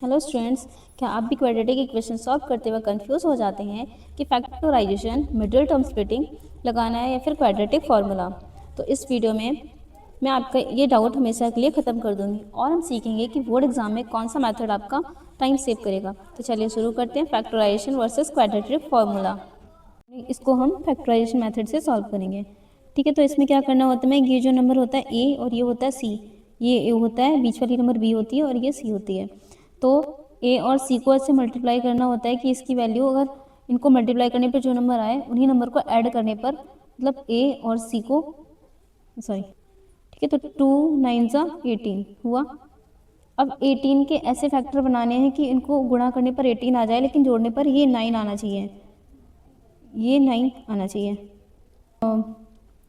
Hello students, क्या आप भी क्वाड्रेटिक इक्वेशन सॉल्व करते हुए कंफ्यूज हो जाते हैं कि फैक्टराइजेशन, मिडिल टर्म स्प्लिटिंग लगाना है या फिर क्वाड्रेटिक फार्मूला? तो इस वीडियो में मैं आपका ये डाउट हमेशा के लिए ख़त्म कर दूंगी और हम सीखेंगे कि बोर्ड एग्जाम में कौन सा मेथड आपका टाइम सेव करेगा। तो चलिए शुरू करते हैं फैक्टराइजेशन वर्सेस क्वाड्रेटिक फार्मूला। इसको हम फैक्टराइजेशन मेथड से सॉल्व करेंगे। ठीक है, तो इसमें क्या करना होता है, ये जो नंबर होता है ए और ये होता है सी, ये होता है, बीच वाली नंबर बी होती है और ये सी होती है। तो ए और सी को ऐसे मल्टीप्लाई करना होता है कि इसकी वैल्यू, अगर इनको मल्टीप्लाई करने पर जो नंबर आए उन्हीं नंबर को ऐड करने पर, मतलब ए और सी को, सॉरी, ठीक है, तो 2 9 ज़ा 18 हुआ। अब 18 के ऐसे फैक्टर बनाने हैं कि इनको गुणा करने पर 18 आ जाए, लेकिन जोड़ने पर ये 9 आना चाहिए, ये 9 आना चाहिए।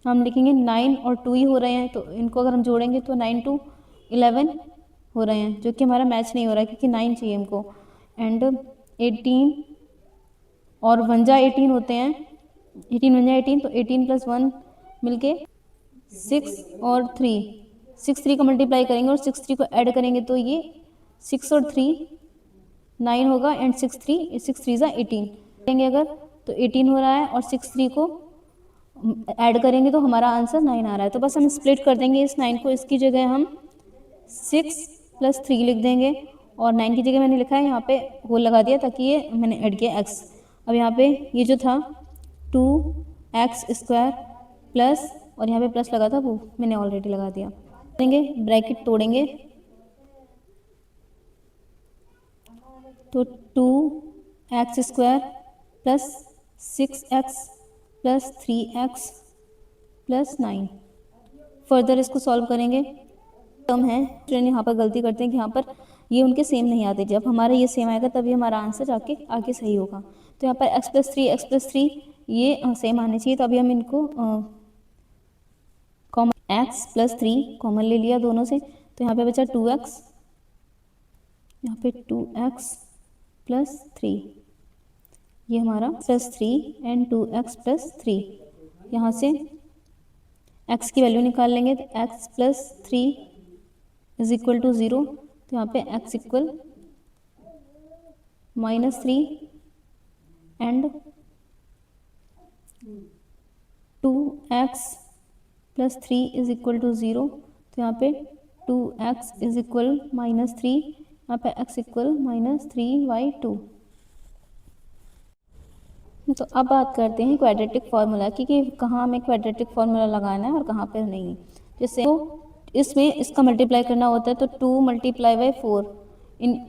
हम लिखेंगे 9 और 2 ही हो रहे हैं, तो इनको अगर हम जोड़ेंगे तो 9 2 11 हो रहे हैं, जो कि हमारा मैच नहीं हो रहा है क्योंकि 9 चाहिए हमको। एंड 18 और 1 जा 18 होते हैं, 18 1 जा 18, तो 18 प्लस 1 मिलके 6 और 3, 6 3 को मल्टीप्लाई करेंगे और 6 3 को ऐड करेंगे तो ये 6 और 3 9 होगा, एंड 6 3 जा 18 करेंगे अगर, तो 18 हो रहा है और 6 3 को ऐड करेंगे तो हमारा आंसर 9 आ रहा है। तो बस हम स्प्लिट कर देंगे इस 9 को, इसकी जगह हम 6 + 3 लिख देंगे और 9 की जगह मैंने लिखा है यहाँ पे होल लगा दिया ताकि ये मैंने ऐड किया x। अब यहाँ पे ये जो था 2x² प्लस, और यहाँ पे प्लस लगा था वो मैंने ऑलरेडी लगा दिया, देंगे ब्रैकेट तोड़ेंगे तो 2x² plus 6x plus 3x plus 9। Further इसको सॉल्व करेंगे, टर्म है, स्टूडेंट यहाँ पर गलती करते हैं कि यहाँ पर ये उनके सेम नहीं आते, जब हमारा ये सेम आएगा तभी हमारा आंसर जाके आगे सही होगा। तो यहाँ पर x+3 ये सेम आने चाहिए, तो अभी हम इनको कॉमन x+3 कॉमन ले लिया दोनों से, तो यहाँ पे बचा 2x, यहाँ पे 2x प्लस 3, ये हमारा +3 एंड 2x प्लस 3, यहाँ से x की वैल्यू निकाल लेंगे तो x+3 इज इक्वल टू 0, तो यहाँ पे x equal -3 and 2x plus 3 is equal to 0, तो यहाँ पे 2x इज इक्वल -3, यहाँ पे x इक्वल -3/2। तो अब बात करते हैं क्वाड्रेटिक फार्मूला की कि कहाँ हमें क्वाड्रेटिक फार्मूला लगाना है और कहाँ पर नहीं। जैसे तो इसमें इसका मल्टीप्लाई करना होता है, तो 2 × 4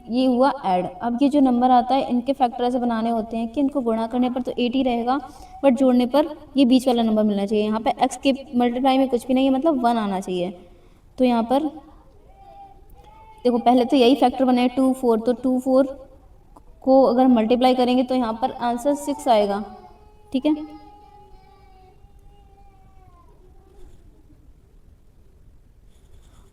ये हुआ ऐड। अब ये जो नंबर आता है इनके फैक्टर ऐसे बनाने होते हैं कि इनको गुणा करने पर तो 8 ही रहेगा, बट जोड़ने पर ये बीच वाला नंबर मिलना चाहिए। यहाँ पे x के मल्टीप्लाई में कुछ भी नहीं है, मतलब 1 आना चाहिए। तो यहाँ पर देखो, पहले तो यही फैक्टर बने 2 4, तो 2 4 को अगर मल्टीप्लाई करेंगे तो यहाँ पर आंसर 6 आएगा। ठीक है,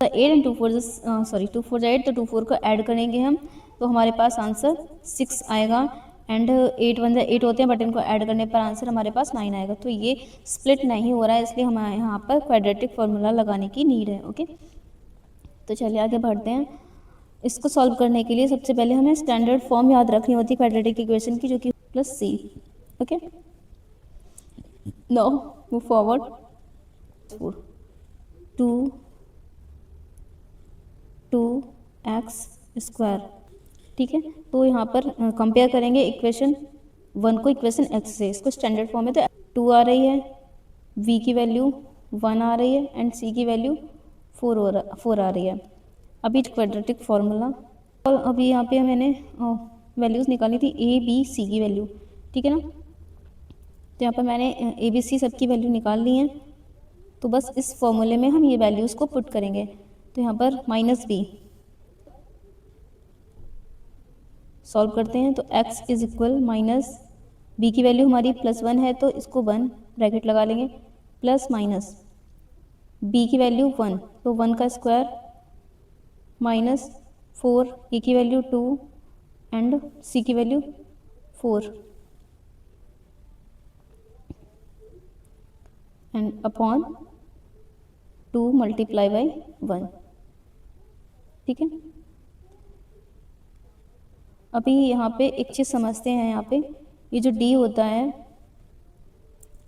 तो 8 एंड 2 4 सॉरी 2 4 8, तो 2 4 को ऐड करेंगे हम तो हमारे पास आंसर 6 आएगा, एंड 8 1 8 होते हैं, बट इनको ऐड करने पर आंसर हमारे पास 9 आएगा। तो ये स्प्लिट नहीं हो रहा है, इसलिए हमारे यहाँ पर क्वाड्रेटिक फार्मूला लगाने की नीड है। ओके, तो चलिए आगे बढ़ते हैं। इसको सॉल्व करने के लिए सबसे पहले हमें स्टैंडर्ड फॉर्म याद रखनी होती है क्वाड्रेटिक इक्वेशन की, जो कि +c। Okay, now move forward, 2x²। ठीक है, तो यहाँ पर कंपेयर करेंगे इक्वेशन 1 को इक्वेशन x से। इसको स्टैंडर्ड फॉर्म में तो 2 आ रही है, v की वैल्यू 1 आ रही है, एंड c की वैल्यू 4 आ रही है। अभी क्वाड्रेटिक फार्मूला, और अभी यहाँ पे मैंने वैल्यूज़ निकाली थी a b c की वैल्यू। ठीक है ना, तो यहाँ पर मैंने a b c सबकी वैल्यू निकाल ली है, तो बस इस फॉर्मूले में हम ये वैल्यूज़ को पुट करेंगे। तो यहाँ पर -b सॉल्व करते हैं, तो x is equal minus, b की वैल्यू हमारी +1 है तो इसको 1 ब्रैकेट लगा लेंगे, प्लस माइनस b की वैल्यू 1, तो 1 का स्क्वायर माइनस 4, a की वैल्यू 2 एंड c की वैल्यू 4, एंड अपॉन 2 × 1। ठीक है, अभी यहाँ पे एक चीज़ समझते हैं। यहाँ पे ये जो डी होता है,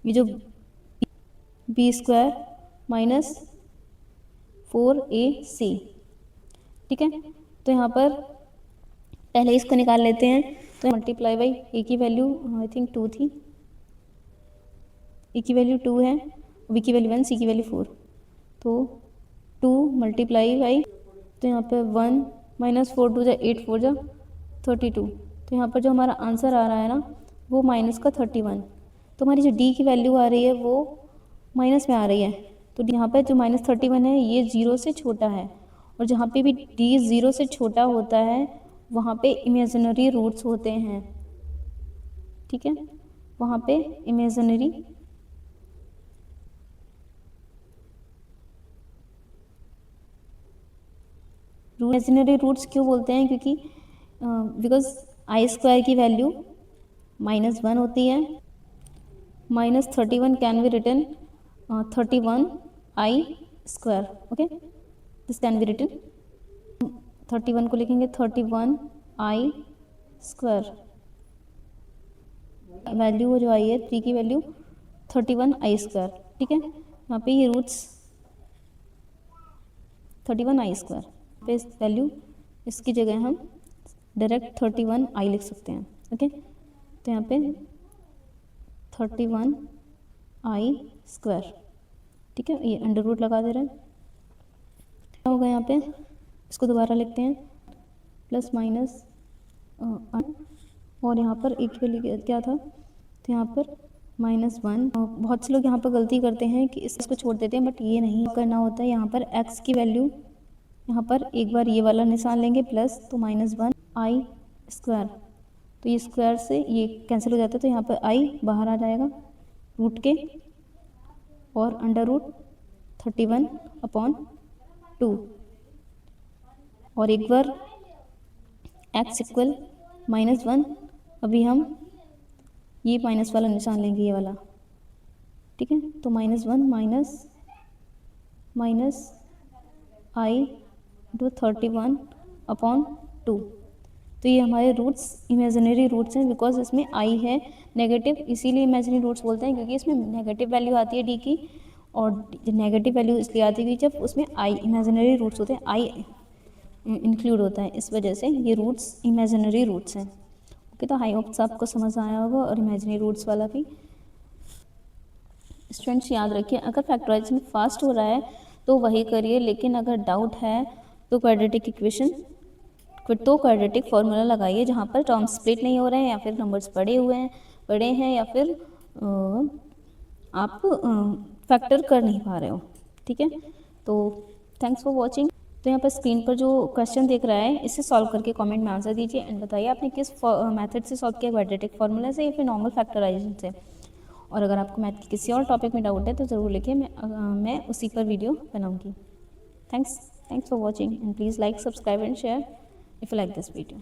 ये जो बी स्क्वायर माइनस 4ac, ठीक है। तो यहाँ पर पहले इसको निकाल लेते हैं। तो मल्टीप्लाई बाई ए की वैल्यू आई थिंक 2 थी, ए की वैल्यू 2 है, बी की वैल्यू 1, सी की वैल्यू 4। तो 2 मल्टीप्लाई बाई, तो यहाँ पे 1 माइनस 4 2 जा 8 4 जा 32। तो यहाँ पर जो हमारा आंसर आ रहा है ना, वो माइनस का 31। तो हमारी जो डी की वैल्यू आ रही है वो माइनस में आ रही है। तो यहाँ पर जो माइनस 31 है ये 0 से छोटा है, और जहाँ पे भी डी 0 से छोटा होता है वहाँ पे इमेजिनरी रूट्स होते हैं, ठीक है। वहाँ पे इमेजिनरी रूट्स क्यों बोलते हैं, क्योंकि बिकॉज आई स्क्वायर की वैल्यू -1 होती है। -31 can be written 31 I square, okay, this can be written 31 को लिखेंगे 31 आई स्क्वायर। वैल्यू जो आई है 3 की वैल्यू 31 आई स्क्वायर, ठीक है। यहाँ पे ये रूट्स 31 आई स्क्वायर पे वैल्यू, इसकी जगह हम डायरेक्ट 31 आई लिख सकते हैं, ओके। तो यहाँ पे 31 आई स्क्वायर, ठीक है। ये अंडर रूट लगा दे रहे हैं। क्या होगा यहाँ पे, इसको दोबारा लिखते हैं, प्लस माइनस और यहाँ पर एक वैल्यू क्या था, तो यहाँ पर -1। बहुत से लोग यहाँ पर गलती करते हैं कि इसको छोड़ देते हैं, बट ये नहीं करना होता है। यहाँ पर x की वैल्यू, यहाँ पर एक बार ये वाला निशान लेंगे प्लस, तो -1 आई स्क्वायर। तो ये स्क्वायर से ये कैंसिल हो जाता है, तो यहाँ पर आई बाहर आ जाएगा रूट के, और अंडर रूट 31/2, और एक बार x इक्वल -1। अभी हम ये माइनस वाला निशान लेंगे, ये वाला, ठीक है। तो -1 माइनस आई टू 31/2। तो ये हमारे रूट्स इमेजिनरी रूट्स हैं, बिकॉज इसमें आई है नेगेटिव, इसीलिए इमेजिनरी रूट्स बोलते हैं, क्योंकि इसमें नेगेटिव वैल्यू आती है डी की। और नेगेटिव वैल्यू इसलिए आती है कि जब उसमें आई इमेजिनरी रूट्स होते हैं, आई इंक्लूड होता है, इस वजह से ये रूट्स इमेजिनरी रूट्स हैं, ओके। तो आई होप्स आपको समझ आया होगा, और इमेजिनरी रूट्स वाला भी। स्टूडेंट्स याद रखिए, अगर फैक्टराइजेशन फास्ट हो रहा है तो वही करिए, लेकिन अगर डाउट है तो क्वाड्रेटिक इक्वेशन, तो क्वाड्रेटिक फार्मूला लगाइए जहाँ पर टर्म स्प्लिट नहीं हो रहे हैं, या फिर नंबर्स बड़े हैं, या फिर आप फैक्टर कर नहीं पा रहे हो, ठीक है। तो थैंक्स फॉर वॉचिंग। तो यहाँ पर स्क्रीन पर जो क्वेश्चन देख रहा है, इसे सॉल्व करके कमेंट में आंसर दीजिए, एंड बताइए आपने किस मेथड से सॉल्व किया, क्वाड्रेटिक फार्मूला से या फिर नॉर्मल फैक्टराइजेशन से। और अगर आपको मैथ की किसी और टॉपिक में डाउट है तो ज़रूर लिखिए, मैं उसी पर वीडियो बनाऊंगी। Thanks for watching, and please like, subscribe and share if you like this video.